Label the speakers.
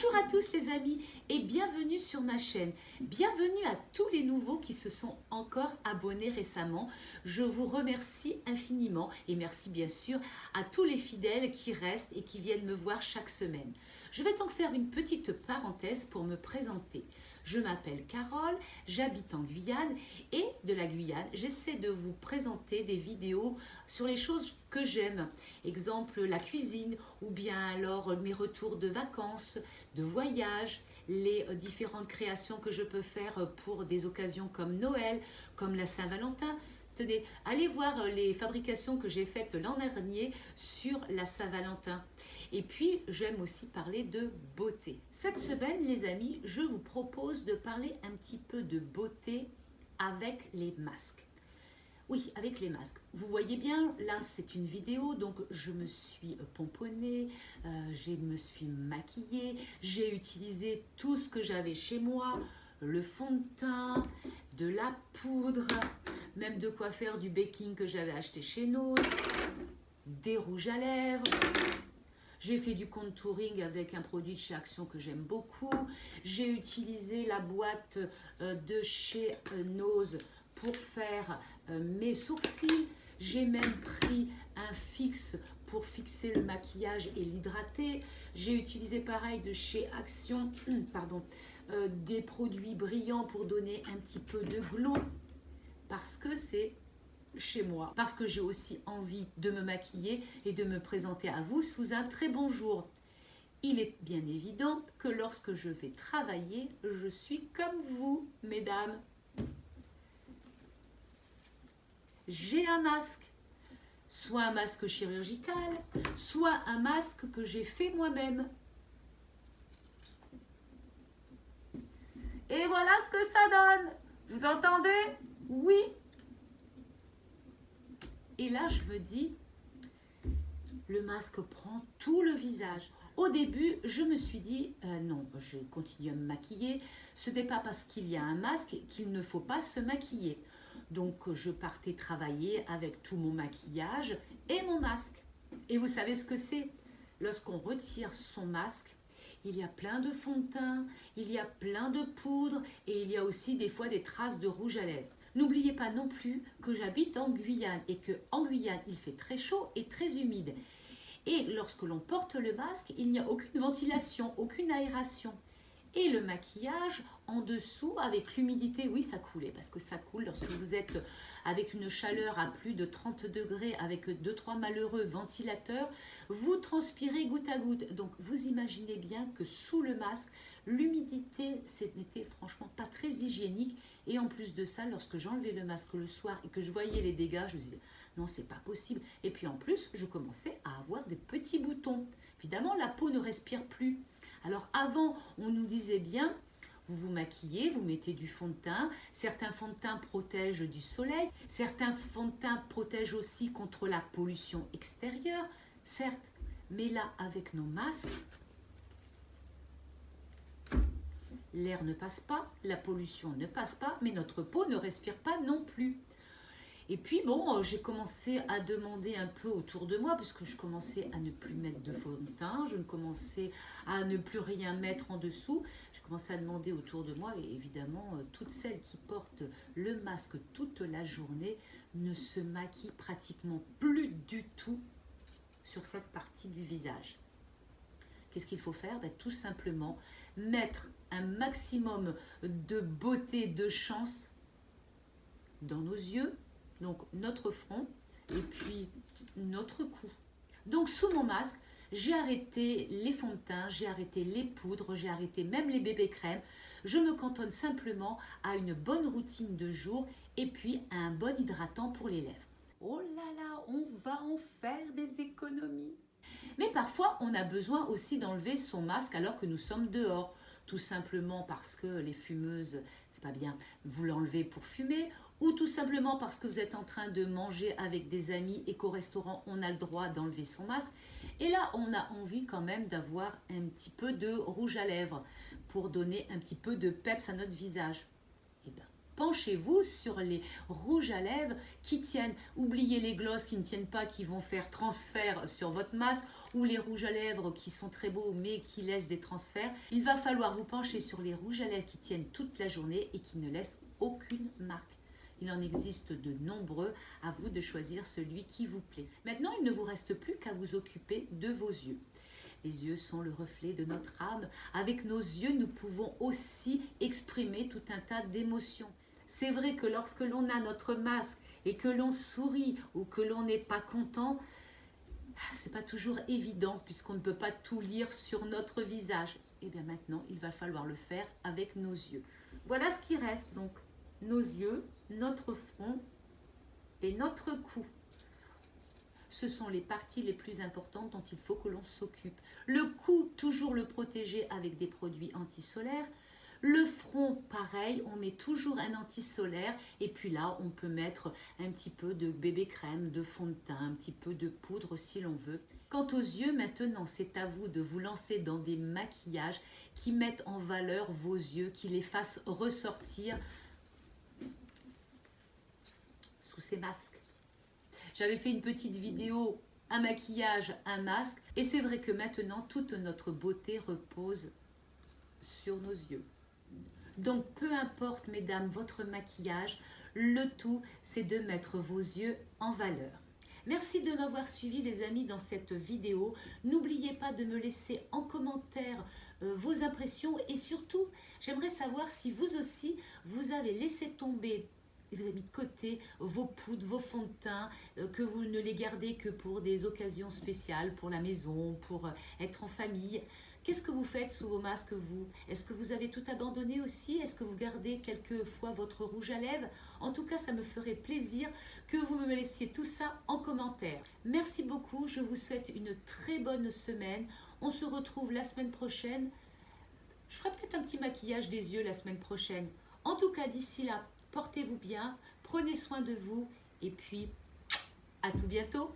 Speaker 1: Bonjour à tous les amis et bienvenue sur ma chaîne. Bienvenue à tous les nouveaux qui se sont encore abonnés récemment. Je vous remercie infiniment et merci bien sûr à tous les fidèles qui restent et qui viennent me voir chaque semaine. Je vais donc faire une petite parenthèse pour me présenter. Je m'appelle Carole, j'habite en Guyane et de la Guyane, j'essaie de vous présenter des vidéos sur les choses que j'aime. Exemple, la cuisine ou bien alors mes retours de vacances, de voyage, les différentes créations que je peux faire pour des occasions comme Noël, comme la Saint-Valentin. Tenez, allez voir les fabrications que j'ai faites l'an dernier sur la Saint-Valentin. Et puis, j'aime aussi parler de beauté. Cette semaine, les amis, je vous propose de parler un petit peu de beauté avec les masques. Oui, avec les masques. Vous voyez bien, là, c'est une vidéo, donc je me suis pomponnée, je me suis maquillée, j'ai utilisé tout ce que j'avais chez moi, le fond de teint, de la poudre, même de quoi faire du baking que j'avais acheté chez Nose, des rouges à lèvres. J'ai fait du contouring avec un produit de chez Action que j'aime beaucoup. J'ai utilisé la boîte de chez Nose pour faire mes sourcils. J'ai même pris un fixe pour fixer le maquillage et l'hydrater. J'ai utilisé pareil de chez Action, des produits brillants pour donner un petit peu de glow. Parce que c'est chez moi, parce que j'ai aussi envie de me maquiller et de me présenter à vous sous un très bon jour. Il est bien évident que lorsque je vais travailler, je suis comme vous, mesdames. J'ai un masque, soit un masque chirurgical, soit un masque que j'ai fait moi-même. Et voilà ce que ça donne. Vous entendez? Oui. Et là, je me dis, le masque prend tout le visage. Au début, je me suis dit, non, je continue à me maquiller. Ce n'est pas parce qu'il y a un masque qu'il ne faut pas se maquiller. Donc, je partais travailler avec tout mon maquillage et mon masque. Et vous savez ce que c'est? Lorsqu'on retire son masque, il y a plein de fond de teint, il y a plein de poudre et il y a aussi des fois des traces de rouge à lèvres. N'oubliez pas non plus que j'habite en Guyane et qu'en Guyane, il fait très chaud et très humide. Et lorsque l'on porte le masque, il n'y a aucune ventilation, aucune aération. Et le maquillage en dessous, avec l'humidité, oui, ça coulait, parce que ça coule lorsque vous êtes avec une chaleur à plus de 30 degrés, avec 2-3 malheureux ventilateurs, vous transpirez goutte à goutte. Donc, vous imaginez bien que sous le masque, l'humidité, ce n'était franchement pas très hygiénique. Et en plus de ça, lorsque j'enlevais le masque le soir et que je voyais les dégâts, je me disais, non, c'est pas possible. Et puis en plus, je commençais à avoir des petits boutons. Évidemment, la peau ne respire plus. Alors avant, on nous disait bien, vous vous maquillez, vous mettez du fond de teint. Certains fonds de teint protègent du soleil. Certains fonds de teint protègent aussi contre la pollution extérieure. Certes, mais là, avec nos masques, l'air ne passe pas, la pollution ne passe pas, mais notre peau ne respire pas non plus. Et puis bon, j'ai commencé à demander un peu autour de moi, parce que je commençais à ne plus mettre de fond de teint, je commençais à ne plus rien mettre en dessous. J'ai commencé à demander autour de moi, et évidemment, toutes celles qui portent le masque toute la journée ne se maquillent pratiquement plus du tout sur cette partie du visage. Qu'est-ce qu'il faut faire? Tout simplement mettre un maximum de beauté, de chance dans nos yeux, donc notre front et puis notre cou. Donc sous mon masque, j'ai arrêté les fonds de teint, j'ai arrêté les poudres, j'ai arrêté même les bébés crèmes. Je me cantonne simplement à une bonne routine de jour et puis à un bon hydratant pour les lèvres. Oh là là, on va en faire des économies. Mais parfois, on a besoin aussi d'enlever son masque alors que nous sommes dehors. Tout simplement parce que les fumeuses, c'est pas bien, vous l'enlevez pour fumer, ou tout simplement parce que vous êtes en train de manger avec des amis et qu'au restaurant, on a le droit d'enlever son masque. Et là, on a envie quand même d'avoir un petit peu de rouge à lèvres pour donner un petit peu de peps à notre visage. Eh bien, penchez-vous sur les rouges à lèvres qui tiennent. Oubliez les glosses qui ne tiennent pas, qui vont faire transfert sur votre masque. ou les rouges à lèvres qui sont très beaux mais qui laissent des transferts, il va falloir vous pencher sur les rouges à lèvres qui tiennent toute la journée et qui ne laissent aucune marque. Il en existe de nombreux, à vous de choisir celui qui vous plaît. Maintenant, il ne vous reste plus qu'à vous occuper de vos yeux. Les yeux sont le reflet de notre âme. Avec nos yeux, nous pouvons aussi exprimer tout un tas d'émotions. C'est vrai que lorsque l'on a notre masque et que l'on sourit ou que l'on n'est pas content, c'est pas toujours évident puisqu'on ne peut pas tout lire sur notre visage. Et bien maintenant, il va falloir le faire avec nos yeux. Voilà ce qui reste donc. Nos yeux, notre front et notre cou. Ce sont les parties les plus importantes dont il faut que l'on s'occupe. Le cou, toujours le protéger avec des produits antisolaires. Le front, pareil, on met toujours un antisolaire. Et puis là, on peut mettre un petit peu de bébé crème, de fond de teint, un petit peu de poudre si l'on veut. Quant aux yeux, maintenant, c'est à vous de vous lancer dans des maquillages qui mettent en valeur vos yeux, qui les fassent ressortir sous ces masques. J'avais fait une petite vidéo, un maquillage, un masque, et c'est vrai que maintenant toute notre beauté repose sur nos yeux. Donc peu importe mesdames votre maquillage, le tout c'est de mettre vos yeux en valeur. Merci de m'avoir suivi les amis dans cette vidéo. N'oubliez pas de me laisser en commentaire vos impressions et surtout j'aimerais savoir si vous aussi vous avez laissé tomber et vous avez mis de côté vos poudres, vos fonds de teint, que vous ne les gardez que pour des occasions spéciales, pour la maison, pour être en famille. Qu'est-ce que vous faites sous vos masques, vous? Est-ce que vous avez tout abandonné aussi? Est-ce que vous gardez quelquefois votre rouge à lèvres? En tout cas, ça me ferait plaisir que vous me laissiez tout ça en commentaire. Merci beaucoup, je vous souhaite une très bonne semaine. On se retrouve la semaine prochaine. Je ferai peut-être un petit maquillage des yeux la semaine prochaine. En tout cas, d'ici là, portez-vous bien, prenez soin de vous et puis à tout bientôt.